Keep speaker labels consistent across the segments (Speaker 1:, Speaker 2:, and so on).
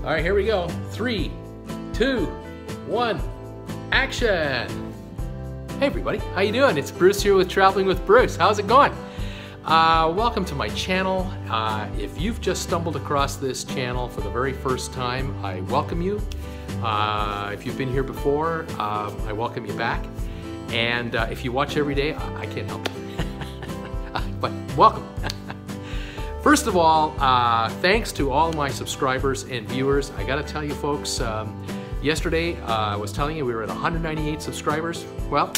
Speaker 1: All right, here we go. 3, 2, 1, action. Hey everybody, how you doing? It's Bruce here with Traveling with Bruce. How's it going? Welcome to my channel. If you've just stumbled across this channel for the very first time, I welcome you. If you've been here before, I welcome you back. And if you watch every day, I can't help it. But welcome. First of all, thanks to all my subscribers and viewers. I gotta tell you folks, yesterday I was telling you we were at 198 subscribers. Well,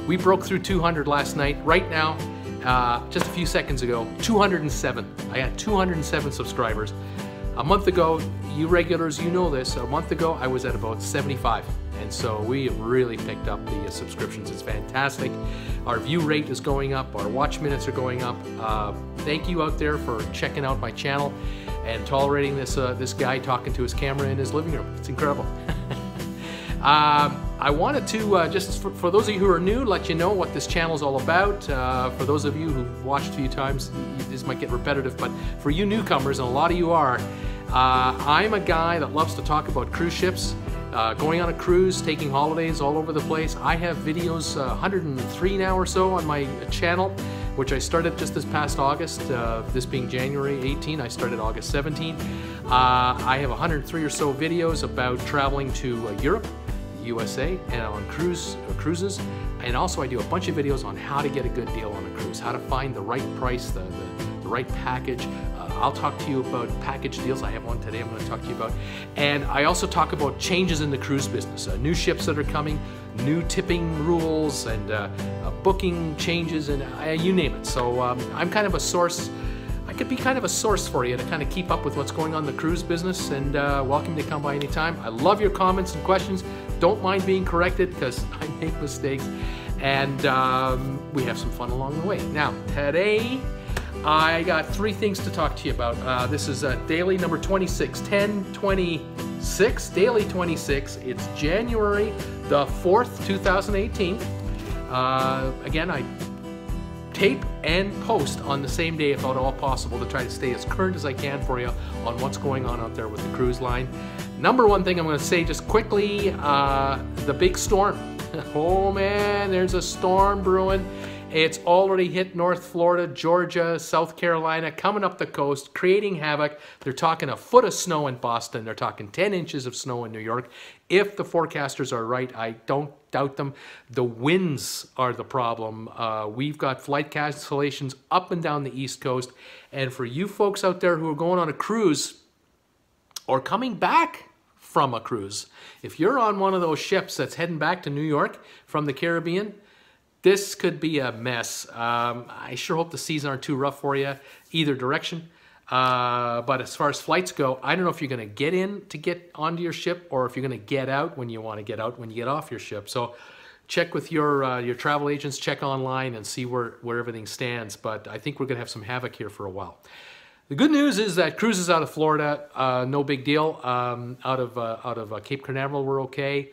Speaker 1: we broke through 200 last night. Right now, just a few seconds ago, 207. I had 207 subscribers. A month ago, you regulars, you know this, a month ago I was at about 75. And so we have really picked up the subscriptions. It's fantastic. Our view rate is going up. Our watch minutes are going up. Thank you out there for checking out my channel and tolerating this guy talking to his camera in his living room. It's incredible. I wanted to, just for those of you who are new, let you know what this channel is all about. For those of you who've watched a few times, this might get repetitive, but for you newcomers, and a lot of you are, I'm a guy that loves to talk about cruise ships, going on a cruise, taking holidays all over the place. I have videos, 103 now or so on my channel, which I started just this past August, this being January 18, I started August 17. I have 103 or so videos about traveling to Europe, USA, and on cruises. And also I do a bunch of videos on how to get a good deal on a cruise, how to find the right price, the right package. I'll talk to you about package deals. I have one today I'm going to talk to you about. And I also talk about changes in the cruise business, new ships that are coming, new tipping rules, and booking changes, and you name it. So I'm kind of a source. I could be kind of a source for you to kind of keep up with what's going on in the cruise business, and welcome to come by anytime. I love your comments and questions. Don't mind being corrected because I make mistakes, and we have some fun along the way. Now, today, I got 3 things to talk to you about. This is daily number 26, 10/26, daily 26. It's January the 4th, 2018. Again, I tape and post on the same day if at all possible to try to stay as current as I can for you on what's going on out there with the cruise line. Number one thing I'm going to say just quickly, the big storm. Oh man, there's a storm brewing. It's already hit North Florida, Georgia, South Carolina, coming up the coast, creating havoc. They're talking a foot of snow in Boston. They're talking 10 inches of snow in New York. If the forecasters are right, I don't doubt them. The winds are the problem. We've got flight cancellations up and down the East Coast. And for you folks out there who are going on a cruise or coming back from a cruise, if you're on one of those ships that's heading back to New York from the Caribbean, this could be a mess. I sure hope the seas aren't too rough for you, either direction. But as far as flights go, I don't know if you're going to get in to get onto your ship or if you're going to get out when you want to get out when you get off your ship. So check with your travel agents, check online and see where everything stands. But I think we're going to have some havoc here for a while. The good news is that cruises out of Florida, no big deal. Out of Cape Canaveral, we're okay.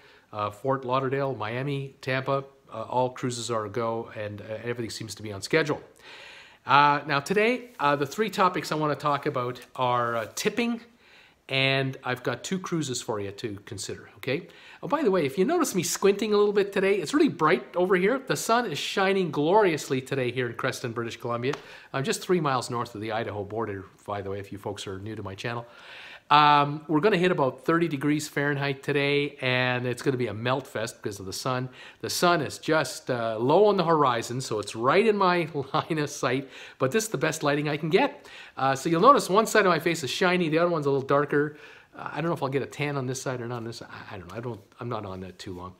Speaker 1: Fort Lauderdale, Miami, Tampa, all cruises are a go, and everything seems to be on schedule. Now today, the 3 topics I want to talk about are tipping, and I've got 2 cruises for you to consider, okay? Oh, by the way, if you notice me squinting a little bit today, it's really bright over here. The sun is shining gloriously today here in Creston, British Columbia. I'm just 3 miles north of the Idaho border, by the way, if you folks are new to my channel. We're going to hit about 30 degrees Fahrenheit today, and it's going to be a melt fest because of the sun. The sun is just low on the horizon, so it's right in my line of sight, but this is the best lighting I can get. So you'll notice one side of my face is shiny, the other one's a little darker. I don't know if I'll get a tan on this side or not on this side. I don't know. I'm not on that too long.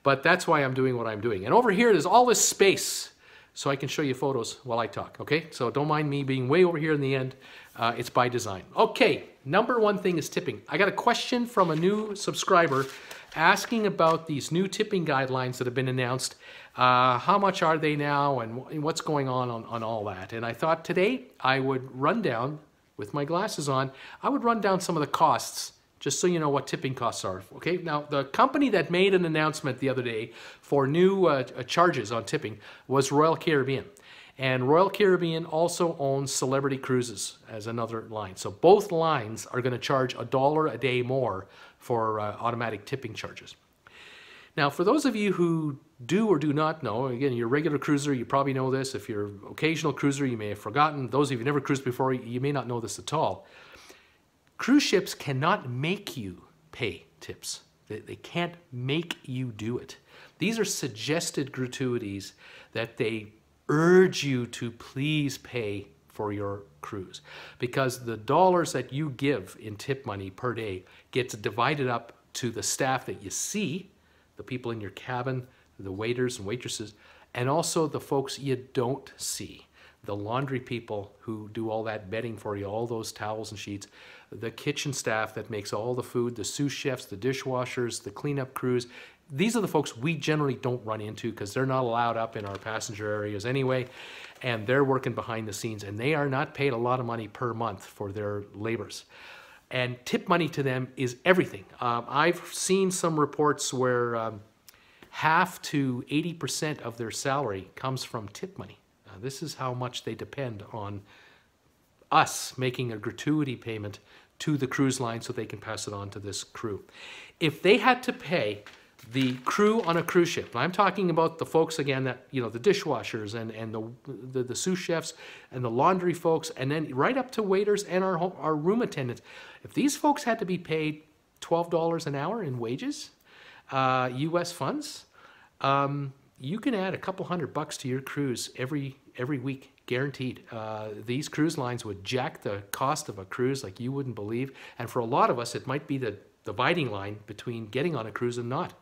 Speaker 1: But that's why I'm doing what I'm doing. And over here, there's all this space, so I can show you photos while I talk, okay? So don't mind me being way over here in the end. It's by design. Okay, number 1 thing is tipping. I got a question from a new subscriber asking about these new tipping guidelines that have been announced. How much are they now and what's going on all that? And I thought today I would run down, with my glasses on, I would run down some of the costs just so you know what tipping costs are. Okay, now the company that made an announcement the other day for new charges on tipping was Royal Caribbean. And Royal Caribbean also owns Celebrity Cruises as another line. So both lines are going to charge $1 a day more for automatic tipping charges. Now, for those of you who do or do not know, again, you're a regular cruiser, you probably know this. If you're an occasional cruiser, you may have forgotten. Those of you who've never cruised before, you may not know this at all. Cruise ships cannot make you pay tips. They can't make you do it. These are suggested gratuities that they urge you to please pay for your cruise, because the dollars that you give in tip money per day gets divided up to the staff that you see, the people in your cabin, the waiters and waitresses, and also the folks you don't see, the laundry people who do all that bedding for you, all those towels and sheets, the kitchen staff that makes all the food, the sous chefs, the dishwashers, the cleanup crews. These are the folks we generally don't run into because they're not allowed up in our passenger areas anyway, and they're working behind the scenes, and they are not paid a lot of money per month for their labors. And tip money to them is everything. I've seen some reports where half to 80% of their salary comes from tip money. This is how much they depend on us making a gratuity payment to the cruise line so they can pass it on to this crew. If they had to pay the crew on a cruise ship, and I'm talking about the folks again that, you know, the dishwashers and the sous chefs and the laundry folks, and then right up to waiters and our room attendants, if these folks had to be paid $12 an hour in wages, US funds, you can add a couple $100 to your cruise every week, guaranteed. These cruise lines would jack the cost of a cruise like you wouldn't believe, and for a lot of us, it might be the dividing line between getting on a cruise and not.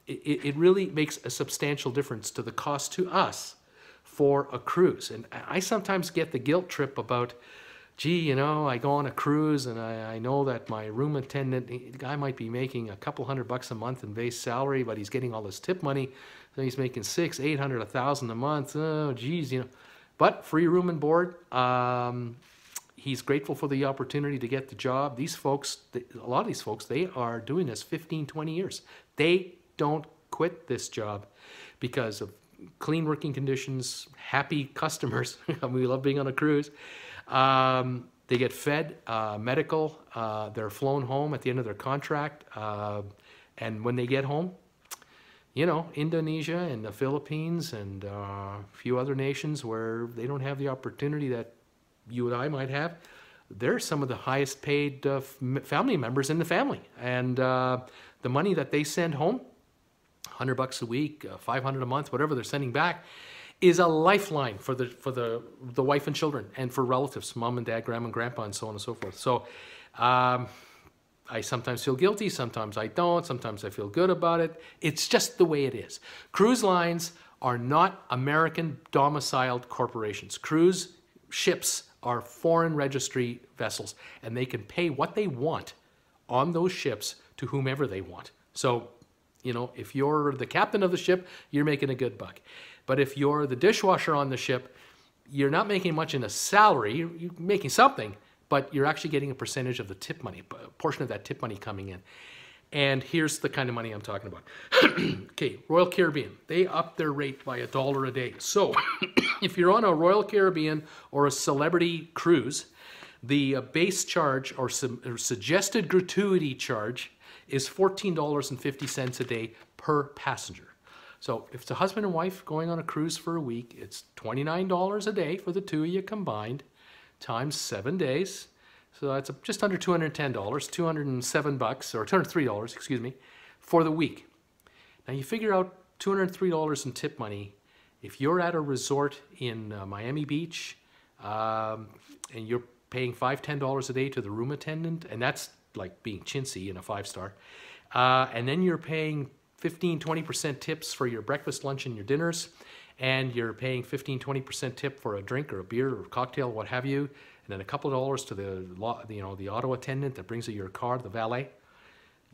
Speaker 1: It really makes a substantial difference to the cost to us for a cruise. And I sometimes get the guilt trip about, gee, you know, I go on a cruise and I know that my room attendant, the guy might be making a couple $100 a month in base salary, but he's getting all this tip money. So he's making $600, $800, $1,000 a month. Oh, geez, you know. But free room and board. He's grateful for the opportunity to get the job. These folks, a lot of these folks, they are doing this 15, 20 years. They don't quit this job because of clean working conditions, happy customers. We love being on a cruise. They get fed, medical, they're flown home at the end of their contract. And when they get home, you know, Indonesia and the Philippines and a few other nations where they don't have the opportunity that you and I might have, they're some of the highest paid family members in the family. And the money that they send home, $100 a week, $500 a month, whatever they're sending back, is a lifeline for the wife and children and for relatives, mom and dad, grandma and grandpa, and so on and so forth. So I sometimes feel guilty, sometimes I don't, sometimes I feel good about it. It's just the way it is. Cruise lines are not American domiciled corporations. Cruise ships are foreign registry vessels, and they can pay what they want on those ships to whomever they want. So, you know, if you're the captain of the ship, you're making a good buck. But if you're the dishwasher on the ship, you're not making much in a salary. You're making something, but you're actually getting a percentage of the tip money, a portion of that tip money coming in. And here's the kind of money I'm talking about. Okay, Royal Caribbean, they upped their rate by $1 a day. So if you're on a Royal Caribbean or a Celebrity cruise, the base charge or suggested gratuity charge is $14.50 a day per passenger. So if it's a husband and wife going on a cruise for a week, it's $29 a day for the two of you combined, times 7 days. So that's just under $210, $207 or $203, excuse me, for the week. Now you figure out $203 in tip money. If you're at a resort in Miami Beach and you're paying $5, $10 a day to the room attendant, and that's like being chintzy in a 5-star, and then you're paying 15, 20% tips for your breakfast, lunch, and your dinners, and you're paying 15, 20% tip for a drink or a beer or a cocktail, what have you, and then a couple of dollars to the auto attendant that brings you your car, the valet,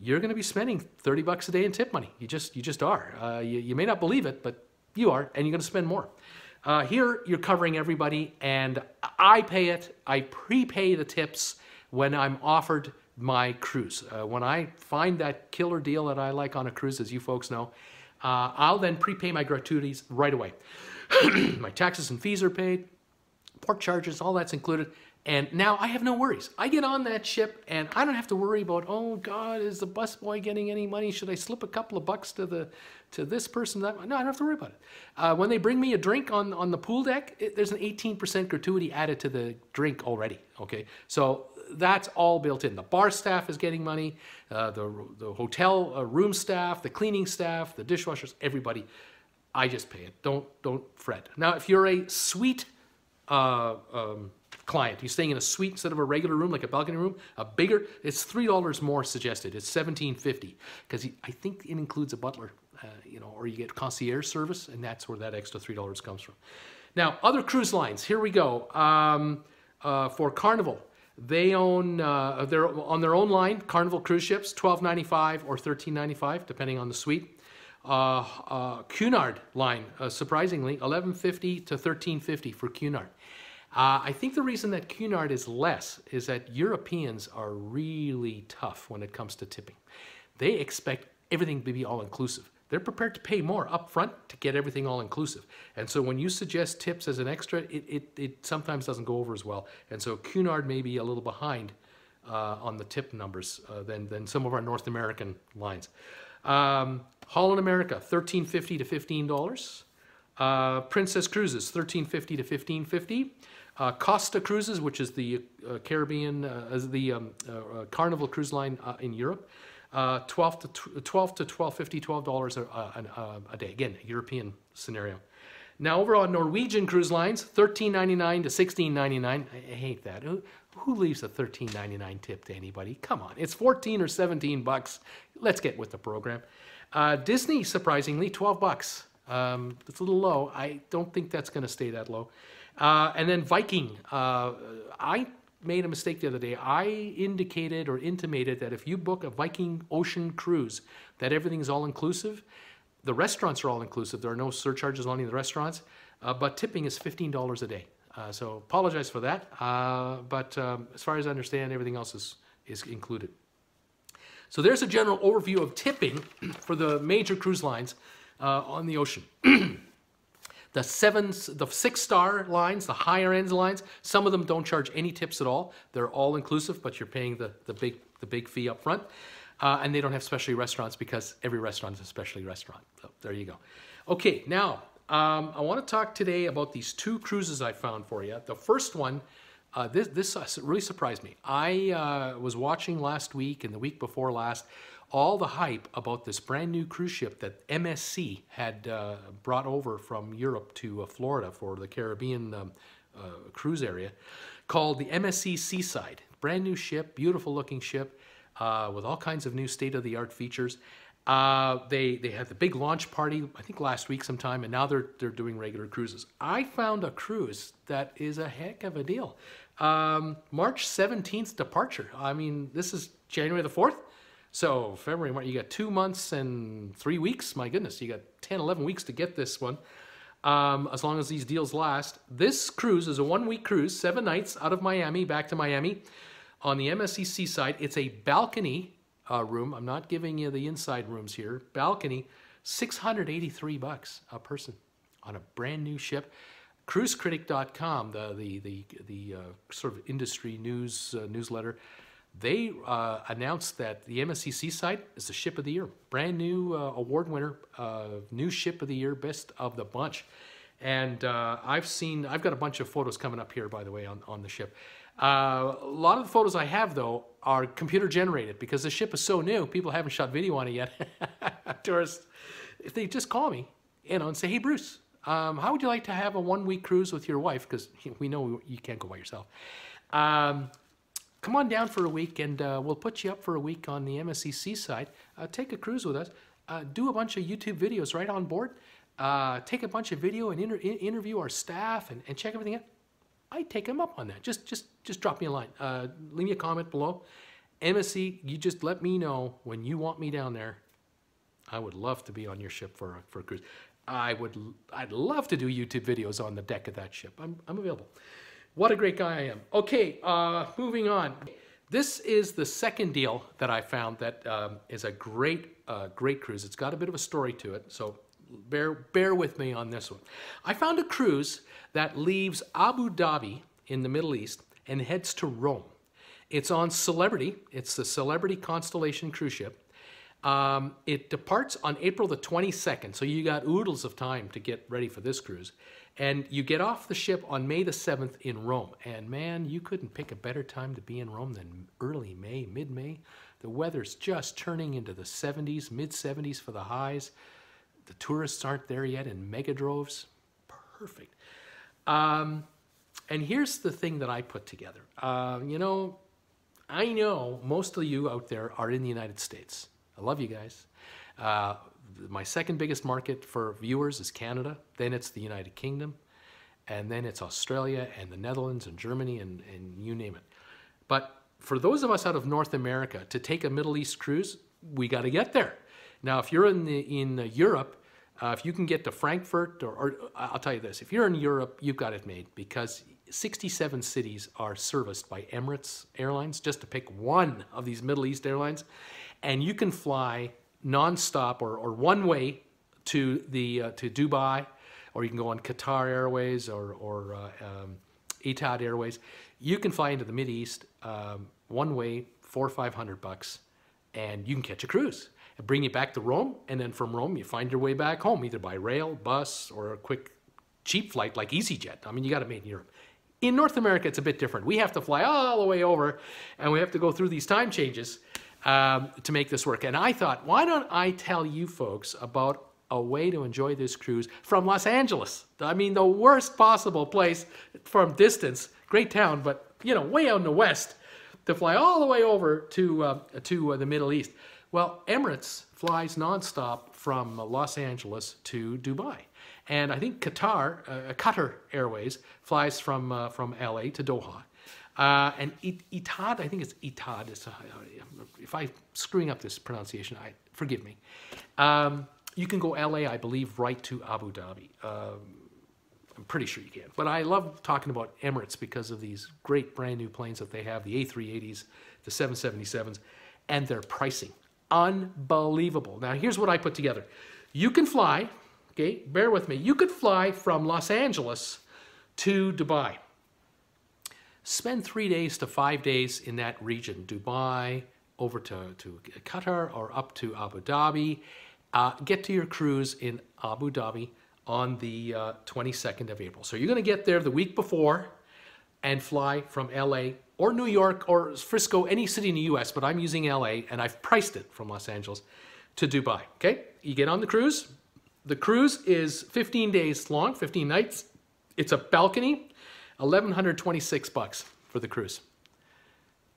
Speaker 1: you're going to be spending $30 a day in tip money. You just are. You may not believe it, but you are, and you're going to spend more. Here, you're covering everybody, and I pay it. I prepay the tips when I'm offered my cruise. When I find that killer deal that I like on a cruise, as you folks know, I'll then prepay my gratuities right away. My taxes and fees are paid, port charges, all that's included. And now I have no worries. I get on that ship and I don't have to worry about, oh God, is the busboy getting any money? Should I slip a couple of bucks to this person? No, I don't have to worry about it. When they bring me a drink on the pool deck, there's an 18% gratuity added to the drink already, okay? So that's all built in. The bar staff is getting money, the hotel room staff, the cleaning staff, the dishwashers, everybody. I just pay it. Don't fret. Now, if you're a suite client, you're staying in a suite instead of a regular room, like a balcony room, a bigger, it's $3 more suggested. It's $17.50 because I think it includes a butler, you know, or you get concierge service, and that's where that extra $3 comes from. Now, other cruise lines. Here we go. For Carnival, they own they're on their own line. Carnival cruise ships, $12.95 or $13.95, depending on the suite. Cunard line, surprisingly, $11.50 to $13.50 for Cunard. I think the reason that Cunard is less is that Europeans are really tough when it comes to tipping. They expect everything to be all-inclusive. They're prepared to pay more up front to get everything all-inclusive. And so when you suggest tips as an extra, it sometimes doesn't go over as well. And so Cunard may be a little behind on the tip numbers than some of our North American lines. Holland America, $13.50 to $15. Princess Cruises, $13.50 to $15.50. Costa Cruises, which is the Caribbean, Carnival cruise line in Europe, $12 to $12.50, $12 a day. Again, a European scenario. Now over on Norwegian cruise lines, $13.99 to $16.99. I hate that. Who leaves a $13.99 tip to anybody? Come on, it's 14 or 17 bucks. Let's get with the program. Disney, surprisingly, 12 bucks. It's a little low. I don't think that's going to stay that low. And then Viking. I made a mistake the other day. I indicated or intimated that if you book a Viking Ocean cruise, that everything's all-inclusive. The restaurants are all-inclusive. There are no surcharges on any of the restaurants, but tipping is $15 a day. So apologize for that. But as far as I understand, everything else is included. So there's a general overview of tipping for the major cruise lines on the ocean. The 6-star lines, the higher end lines, some of them don't charge any tips at all. They're all inclusive, but you're paying the big fee up front. And they don't have specialty restaurants because every restaurant is a specialty restaurant. So there you go. Okay, now I want to talk today about these 2 cruises I found for you. The first one, this really surprised me. I was watching last week and the week before last all the hype about this brand new cruise ship that MSC had brought over from Europe to Florida for the Caribbean cruise area, called the MSC Seaside. Brand new ship, beautiful looking ship with all kinds of new state-of-the-art features. They had the big launch party, I think last week sometime, and now they're doing regular cruises. I found a cruise that is a heck of a deal. March 17th departure. I mean, this is January the 4th. So February, March, you got 2 months and 3 weeks. My goodness, you got 10, 11 weeks to get this one. As long as these deals last. This cruise is a 1-week cruise, 7 nights out of Miami, back to Miami on the MSC Seaside. It's a balcony room. I'm not giving you the inside rooms here. Balcony, $683 a person on a brand new ship. CruiseCritic.com, the sort of industry newsletter, they announced that the MSC Seaside is the ship of the year. Brand new award winner, new ship of the year, best of the bunch. And I've got a bunch of photos coming up here, by the way, on the ship. A lot of the photos I have, though, are computer generated because the ship is so new, people haven't shot video on it yet. Tourists, if they just call me, you know, and say, hey, Bruce, how would you like to have a 1-week cruise with your wife? Because we know you can't go by yourself. Come on down for a week and we'll put you up for a week on the MSC Seaside. Take a cruise with us. Do a bunch of YouTube videos right on board. Take a bunch of video and interview our staff and check everything out. I take them up on that. Just drop me a line. Leave me a comment below. MSC, you just let me know when you want me down there. I would love to be on your ship for a cruise. I'd love to do YouTube videos on the deck of that ship. I'm available. What a great guy I am. Okay, moving on. This is the second deal that I found that is a great cruise. It's got a bit of a story to it, so bear with me on this one. I found a cruise that leaves Abu Dhabi in the Middle East and heads to Rome. It's on Celebrity. It's the Celebrity Constellation Cruise Ship. It departs on April the 22nd, so you got oodles of time to get ready for this cruise. And you get off the ship on May the 7th in Rome. And man, you couldn't pick a better time to be in Rome than early May, mid-May. The weather's just turning into the 70s, mid-70s for the highs. The tourists aren't there yet in mega droves. Perfect. And here's the thing that I put together. You know, I know most of you out there are in the United States. I love you guys. My second biggest market for viewers is Canada. Then it's the United Kingdom. And then it's Australia and the Netherlands and Germany and you name it. But for those of us out of North America, to take a Middle East cruise, we got to get there. Now, if you're in Europe, if you can get to Frankfurt, or I'll tell you this, if you're in Europe, you've got it made, because 67 cities are serviced by Emirates Airlines, just to pick one of these Middle East airlines. And you can fly nonstop or one way to Dubai, or you can go on Qatar Airways or Etihad Airways. You can fly into the Mideast one way, $400 or $500, and you can catch a cruise and bring you back to Rome. And then from Rome, you find your way back home, either by rail, bus, or a quick, cheap flight like EasyJet. I mean, you got it made in Europe. In North America, it's a bit different. We have to fly all the way over, and we have to go through these time changes to make this work. And I thought, why don't I tell you folks about a way to enjoy this cruise from Los Angeles? I mean, the worst possible place from distance, great town, but you know, way out in the west, to fly all the way over to the Middle East. Well, Emirates flies nonstop from Los Angeles to Dubai. And I think Qatar Airways flies from LA to Doha. And Etihad, I think it's Etihad. If I'm screwing up this pronunciation, forgive me. You can go LA, I believe, right to Abu Dhabi. I'm pretty sure you can. But I love talking about Emirates because of these great brand new planes that they have, the A380s, the 777s, and their pricing. Unbelievable. Now, here's what I put together. You can fly, okay, bear with me. You could fly from Los Angeles to Dubai. Spend 3 days to 5 days in that region, Dubai, over to Qatar, or up to Abu Dhabi. Get to your cruise in Abu Dhabi on the 22nd of April. So you're going to get there the week before and fly from LA or New York or Frisco, any city in the US, but I'm using LA, and I've priced it from Los Angeles to Dubai, okay? You get on the cruise. The cruise is 15 days long, 15 nights. It's a balcony, $1,126 for the cruise.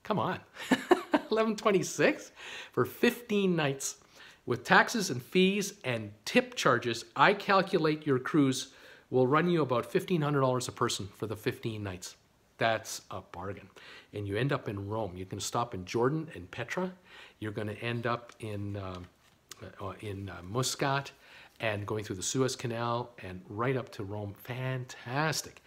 Speaker 1: Come on, $1,126 for 15 nights. With taxes and fees and tip charges, I calculate your cruise will run you about $1,500 a person for the 15 nights. That's a bargain. And you end up in Rome. You can stop in Jordan and Petra. You're going to end up in Muscat and going through the Suez Canal and right up to Rome. Fantastic.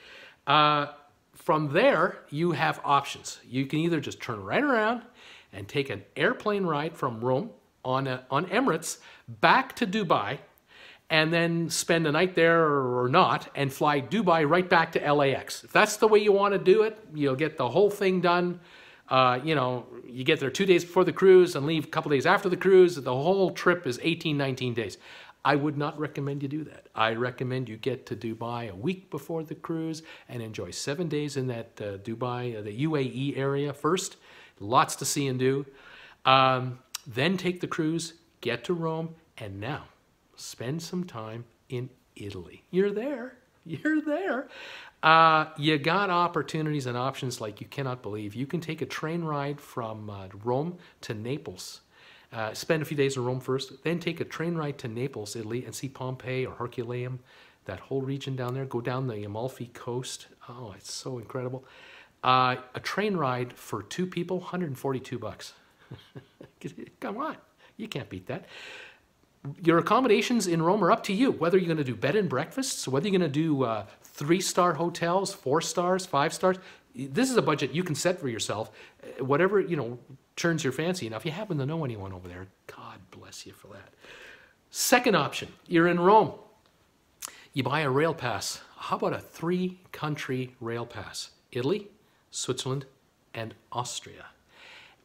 Speaker 1: From there, you have options. You can either just turn right around and take an airplane ride from Rome on Emirates back to Dubai, and then spend a night there or not, and fly Dubai right back to LAX. If that's the way you want to do it, you'll get the whole thing done. You know, you get there 2 days before the cruise and leave a couple days after the cruise. The whole trip is 18, 19 days. I would not recommend you do that. I recommend you get to Dubai a week before the cruise and enjoy 7 days in that Dubai, the UAE area first. Lots to see and do. Then take the cruise, get to Rome, and now spend some time in Italy. You're there. You're there. You got opportunities and options like you cannot believe. You can take a train ride from Rome to Naples. Spend a few days in Rome first, then take a train ride to Naples, Italy, and see Pompeii or Herculaneum, that whole region down there. Go down the Amalfi Coast. Oh, it's so incredible. A train ride for 2 people, $142. Come on, you can't beat that. Your accommodations in Rome are up to you, whether you're going to do bed and breakfasts, whether you're going to do 3-star hotels, 4 stars, 5 stars. This is a budget you can set for yourself, whatever, you know, turns your fancy. Now, if you happen to know anyone over there, God bless you for that. Second option, you're in Rome. You buy a rail pass. How about a 3-country rail pass? Italy, Switzerland, and Austria.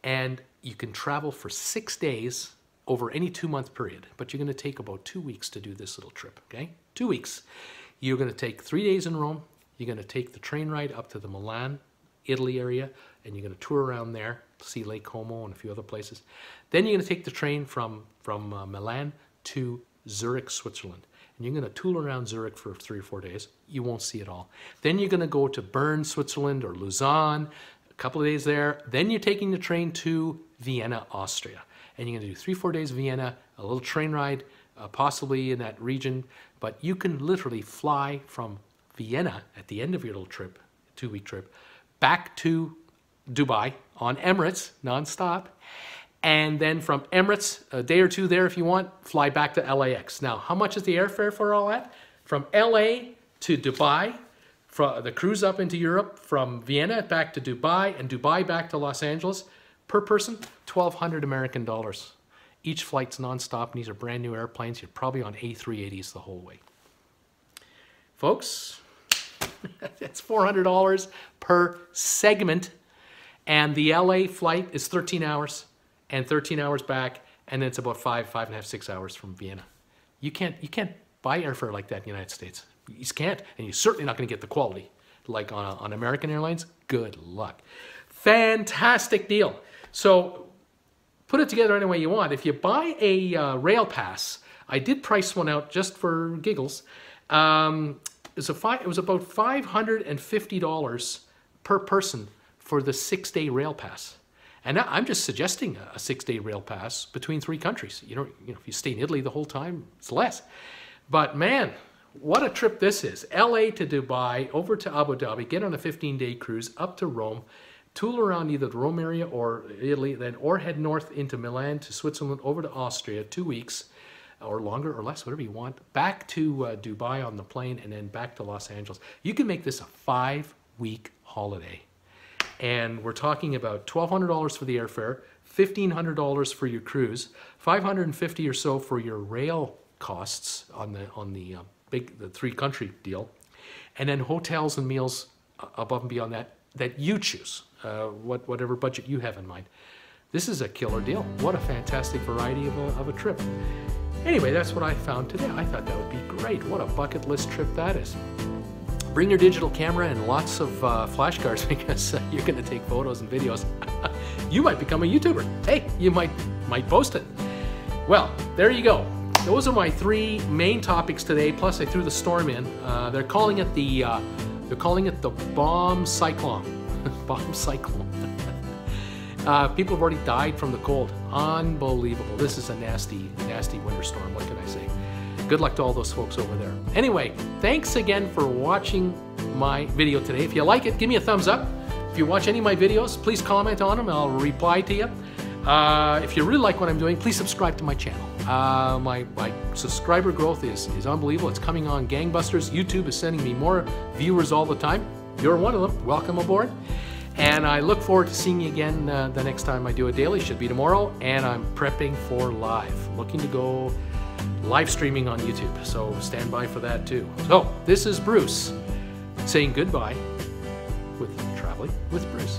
Speaker 1: And you can travel for 6 days over any 2-month period, but you're going to take about 2 weeks to do this little trip, okay? 2 weeks. You're going to take 3 days in Rome. You're going to take the train ride up to the Milan, Italy area, and you're going to tour around there, see Lake Como and a few other places. Then you're going to take the train from Milan to Zurich, Switzerland. And you're going to tool around Zurich for 3 or 4 days. You won't see it all. Then you're going to go to Bern, Switzerland, or Lausanne, a couple of days there. Then you're taking the train to Vienna, Austria. And you're going to do 3 or 4 days Vienna, a little train ride, possibly in that region. But you can literally fly from Vienna at the end of your little trip, 2-week trip, back to Dubai on Emirates, nonstop. And then from Emirates, a day or 2 there if you want, fly back to LAX. Now, how much is the airfare for all that? From LA to Dubai, from the cruise up into Europe, from Vienna back to Dubai, and Dubai back to Los Angeles, per person, 1,200 American dollars. Each flight's nonstop, and these are brand new airplanes. You're probably on A380s the whole way. Folks, that's $400 per segment, and the LA flight is 13 hours. And 13 hours back, and then it's about 5.5, 6 hours from Vienna. You can't buy airfare like that in the United States. You just can't, and you're certainly not going to get the quality like on American Airlines. Good luck. Fantastic deal. So put it together any way you want. If you buy a rail pass, I did price one out just for giggles. It was about $550 per person for the 6-day rail pass. And I'm just suggesting a 6-day rail pass between 3 countries. You know, if you stay in Italy the whole time, it's less. But man, what a trip this is. LA to Dubai, over to Abu Dhabi, get on a 15-day cruise up to Rome, tool around either the Rome area or Italy, then or head north into Milan to Switzerland, over to Austria, 2 weeks, or longer or less, whatever you want, back to Dubai on the plane, and then back to Los Angeles. You can make this a 5-week holiday. And we're talking about $1,200 for the airfare, $1,500 for your cruise, $550 or so for your rail costs on the 3-country deal, and then hotels and meals above and beyond that you choose, whatever budget you have in mind. This is a killer deal. What a fantastic variety of a trip. Anyway, that's what I found today. I thought that would be great. What a bucket list trip that is. Bring your digital camera and lots of flashcards, because you're going to take photos and videos. You might become a YouTuber. Hey, you might post it. Well, there you go. Those are my 3 main topics today. Plus, I threw the storm in. They're calling it the bomb cyclone. Bomb cyclone. People have already died from the cold. Unbelievable. This is a nasty, nasty winter storm. What can I say? Good luck to all those folks over there. Anyway, thanks again for watching my video today. If you like it, give me a thumbs up. If you watch any of my videos, please comment on them. I'll reply to you. If you really like what I'm doing, please subscribe to my channel. My subscriber growth is unbelievable. It's coming on gangbusters. YouTube is sending me more viewers all the time. You're one of them. Welcome aboard. And I look forward to seeing you again the next time I do a daily. Should be tomorrow. And I'm prepping for live. Looking to go live streaming on YouTube. So stand by for that too. So this is Bruce saying goodbye with Traveling with Bruce.